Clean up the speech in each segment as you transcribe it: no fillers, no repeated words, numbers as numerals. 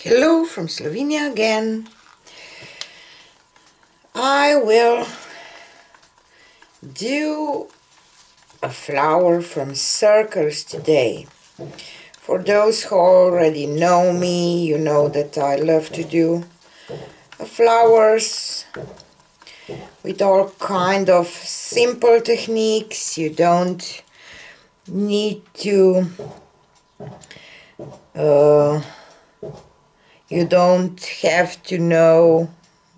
Hello from Slovenia again. I will do a flower from circles today. For those who already know me, you know that I love to do flowers with all kind of simple techniques. You don't need to you don't have to know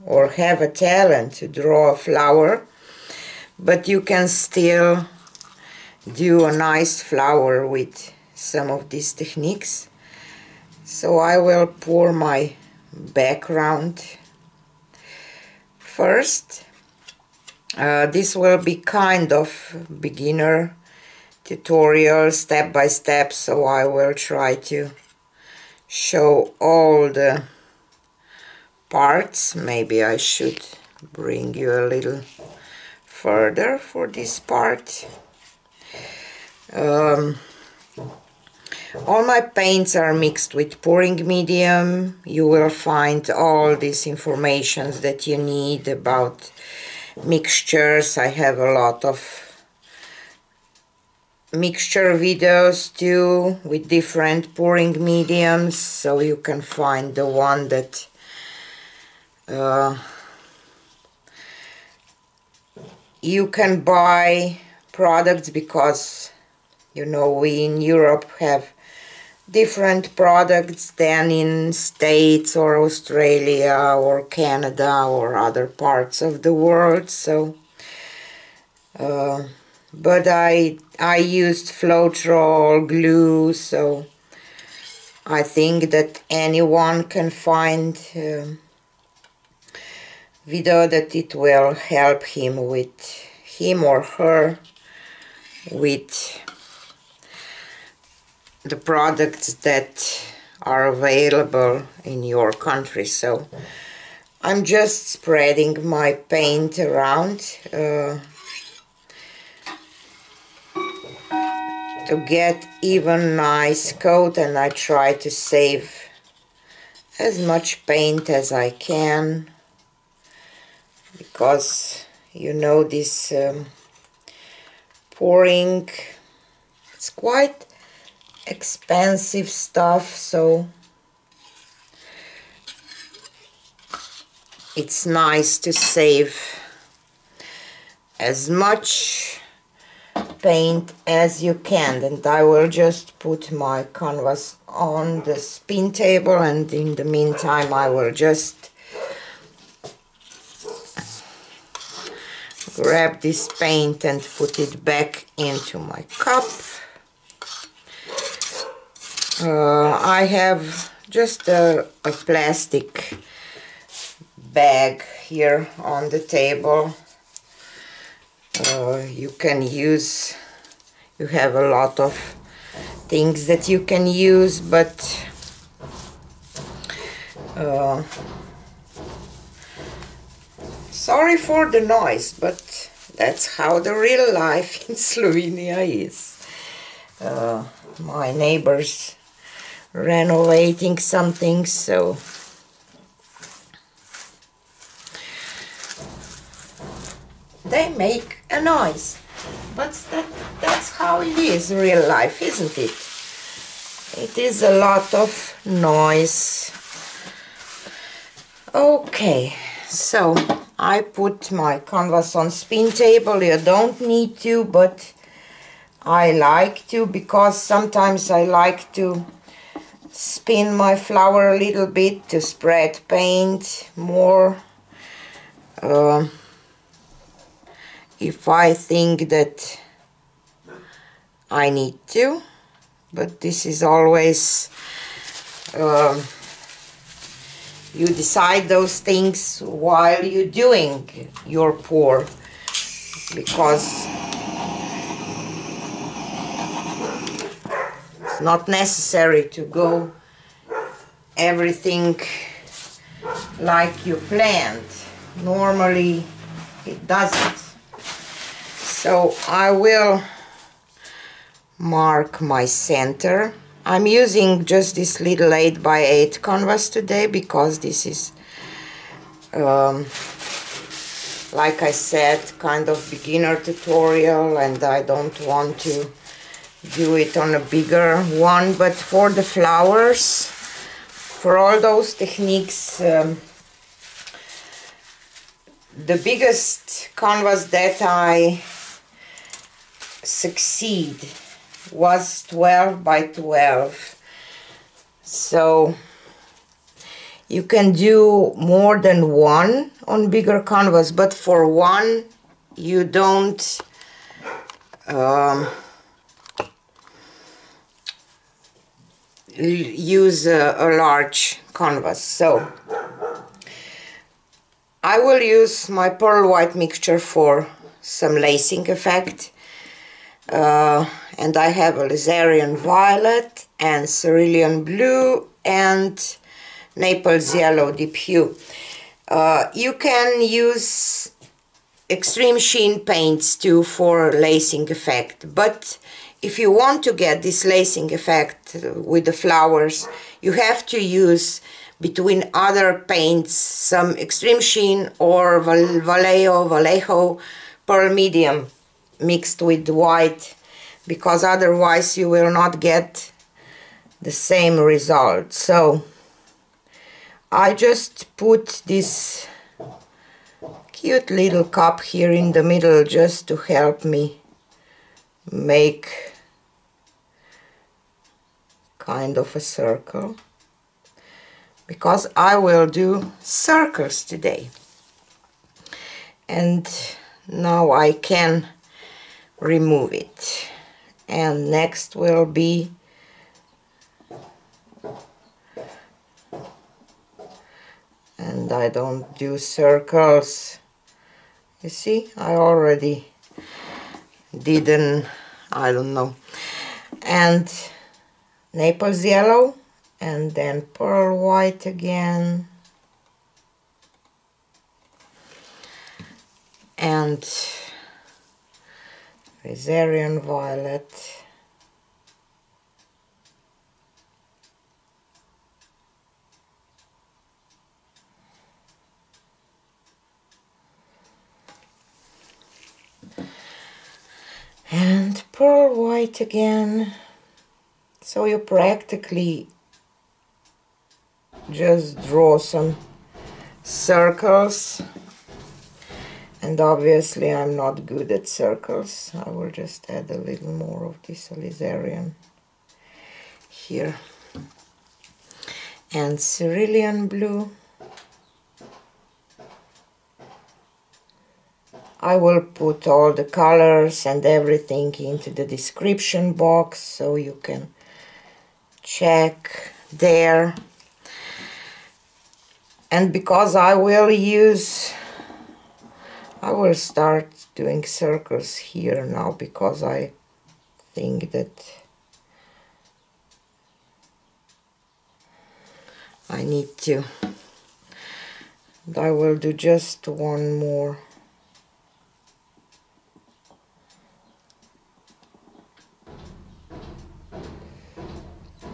or have a talent to draw a flower, but you can still do a nice flower with some of these techniques. So I will pour my background first. This will be kind of beginner tutorial, step by step, so I will try to show all the parts. Maybe I should bring you a little further for this part. All my paints are mixed with pouring medium. You will find all these informations that you need about mixtures. I have a lot of mixture videos too with different pouring mediums, so you can find the one that you can buy products, because you know we in Europe have different products than in States or Australia or Canada or other parts of the world. So but I used Floetrol glue, so I think that anyone can find video that it will help him or her with the products that are available in your country. So I'm just spreading my paint around to get even nice coat, and I try to save as much paint as I can, because you know this pouring, it's quite expensive stuff, so it's nice to save as much paint as you can. And I will just put my canvas on the spin table, and in the meantime I will just grab this paint and put it back into my cup. I have just a plastic bag here on the table. You can use, you have a lot of things that you can use, but sorry for the noise, but that's how the real life in Slovenia is. My neighbors renovating something, so they make a noise, but that's how it is, real life, isn't it? It is a lot of noise. Okay, so I put my canvas on spin table. You don't need to, but I like to, because sometimes I like to spin my flower a little bit to spread paint more. If I think that I need to, but this is always, you decide those things while you're doing your pour, because it's not necessary to go everything like you planned. Normally it doesn't. So I will mark my center. I'm using just this little 8x8 canvas today because this is like I said, kind of beginner tutorial, and I don't want to do it on a bigger one. But for the flowers, for all those techniques, the biggest canvas that I succeed was 12 by 12. So you can do more than one on bigger canvas, but for one you don't use a large canvas. So I will use my pearl white mixture for some lacing effect, and I have alizarian violet and cerulean blue and Naples yellow deep hue. You can use extreme sheen paints too for lacing effect, but if you want to get this lacing effect with the flowers, you have to use between other paints some extreme sheen or Vallejo pearl medium mixed with white, because otherwise you will not get the same result. So I just put this cute little cup here in the middle just to help me make kind of a circle, because I will do circles today. And now I can remove it. And next will be and I don't do circles. You see, I already didn't, I don't know. And Naples yellow, and then pearl white again, and alizarian violet, and pearl white again. So you practically just draw some circles, and obviously I'm not good at circles. I will just add a little more of this alizarian here, and cerulean blue. I will put all the colors and everything into the description box so you can check there. And because I will start doing circles here now, because I think that I need to. And I will do just one more.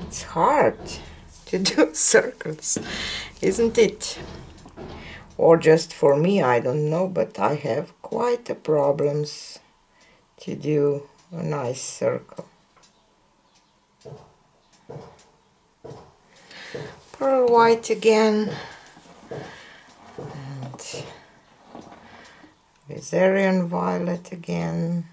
It's hard to do circles, isn't it? Or just for me, I don't know, but I have quite a problems to do a nice circle. Pearl white again, and alizarian violet again.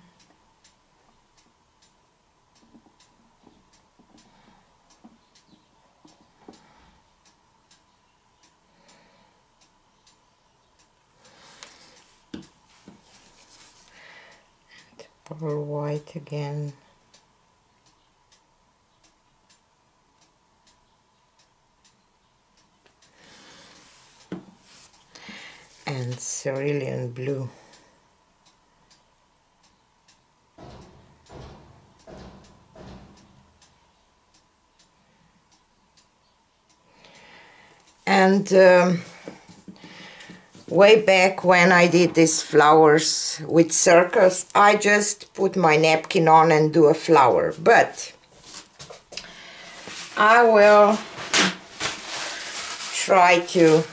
Pearl white again. And cerulean blue. And way back when I did these flowers with circles, I just put my napkin on and do a flower. But I will try to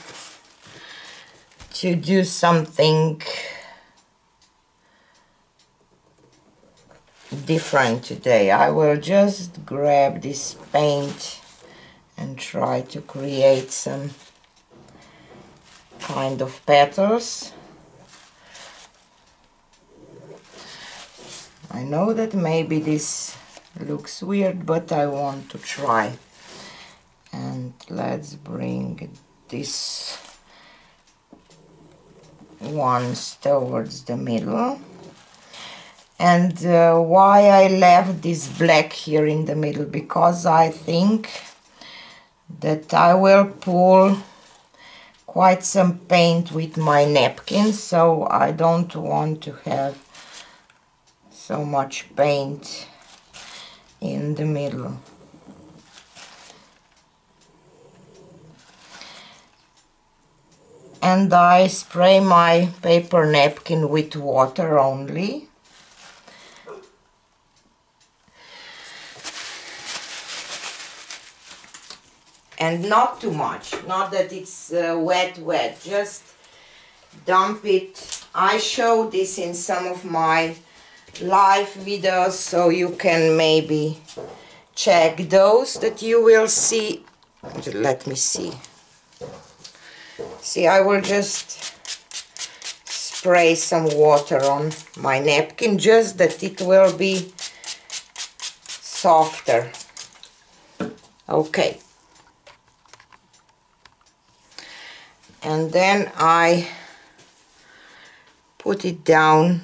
do something different today. I will just grab this paint and try to create some kind of petals. I know that maybe this looks weird, but I want to try. And let's bring this ones towards the middle. And why I left this black here in the middle, because I think that I will pull quite some paint with my napkin, so I don't want to have so much paint in the middle. And I spray my paper napkin with water only. And not too much, not that it's wet, just dump it. I show this in some of my live videos, so you can maybe check those that you will see. Let me see. See, I will just spray some water on my napkin, just that it will be softer. Okay. And then I put it down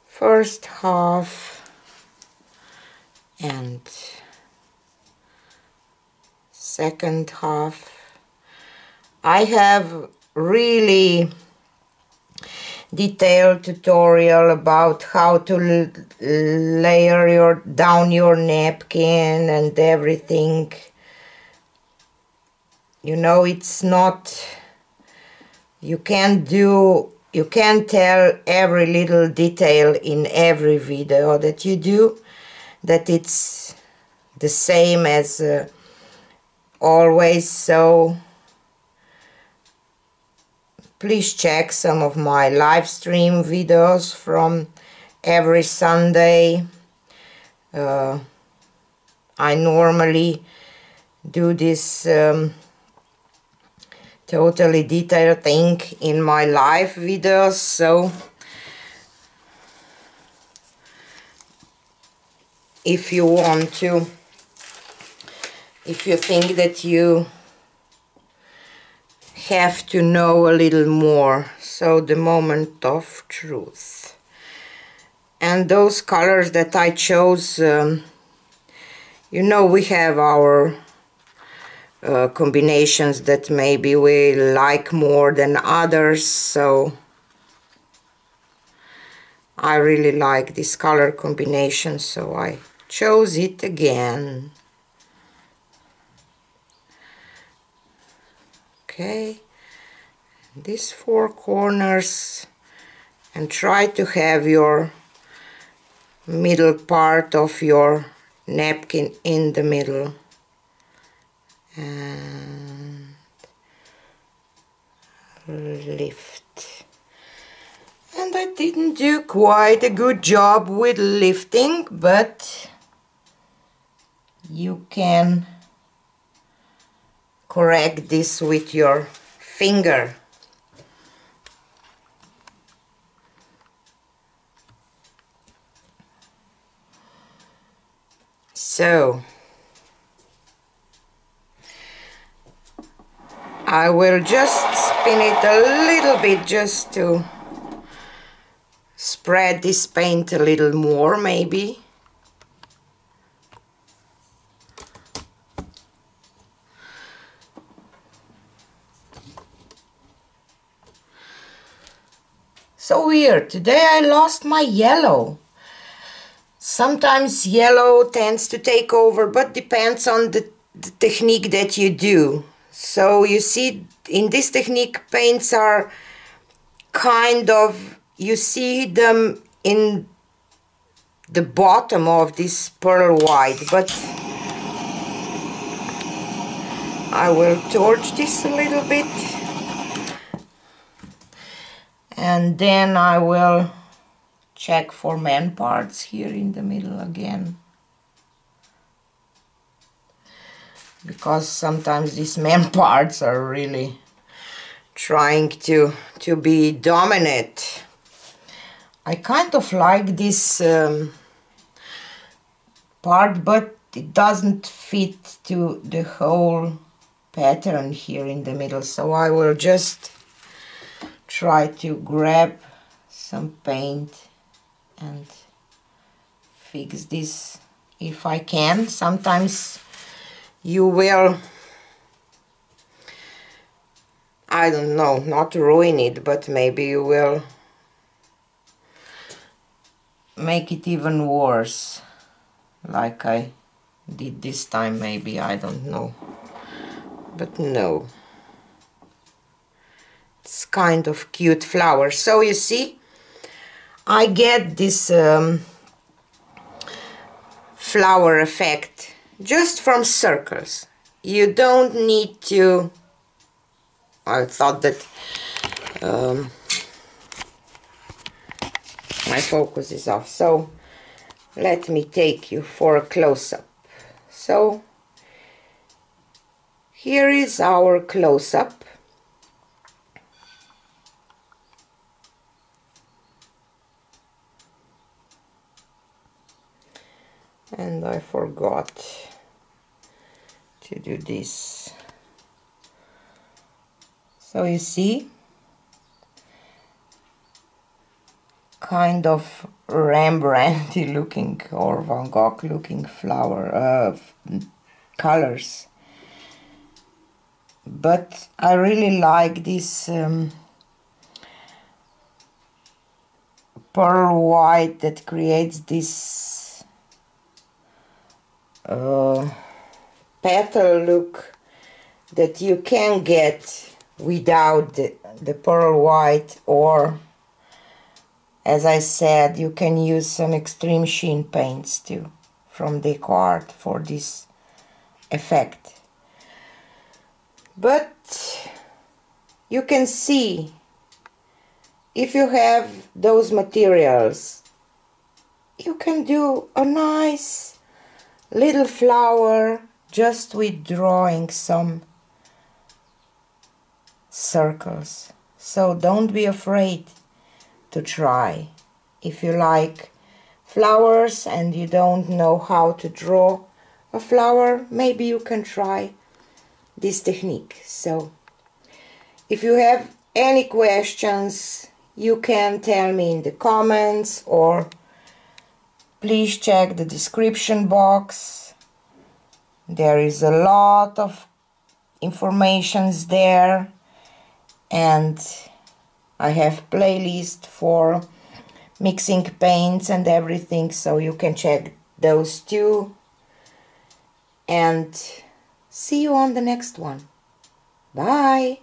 first half and second half. I have really detailed tutorial about how to layer down your napkin and everything. You know, it's not, you can't tell every little detail in every video that you do, that it's the same as always. So please check some of my live stream videos from every Sunday. I normally do this totally detailed thing in my live videos, so if you want to, if you think that you have to know a little more, so the moment of truth. And those colors that I chose, you know, we have our combinations that maybe we like more than others, so I really like this color combination, so I chose it again. Okay, these four corners, and try to have your middle part of your napkin in the middle. And lift. And I didn't do quite a good job with lifting, but you can correct this with your finger. So I will just spin it a little bit just to spread this paint a little more, maybe. So weird, today I lost my yellow. Sometimes yellow tends to take over, but depends on the technique that you do. So you see, in this technique, paints are kind of, you see them in the bottom of this pearl white, but I will torch this a little bit, and then I will check for man parts here in the middle again, because sometimes these man parts are really trying to be dominant. I kind of like this part, but it doesn't fit to the whole pattern here in the middle, so I will just try to grab some paint and fix this if I can. Sometimes you will, I don't know, not ruin it, but maybe you will make it even worse, like I did this time, maybe, I don't know. But no, it's kind of cute flower. So you see, I get this flower effect just from circles. You don't need to, I thought that my focus is off, so let me take you for a close-up. So here is our close-up. And I forgot to do this. So you see, kind of Rembrandt looking or Van Gogh looking flower colors. But I really like this pearl white that creates this petal look that you can get without the pearl white, or as I said, you can use some extreme sheen paints too from DecoArt for this effect. But you can see, if you have those materials, you can do a nice little flower just with drawing some circles. So don't be afraid to try. If you like flowers and you don't know how to draw a flower, maybe you can try this technique. So if you have any questions, you can tell me in the comments, or please check the description box. There is a lot of informations there, and I have playlist for mixing paints and everything, so you can check those too. And see you on the next one. Bye!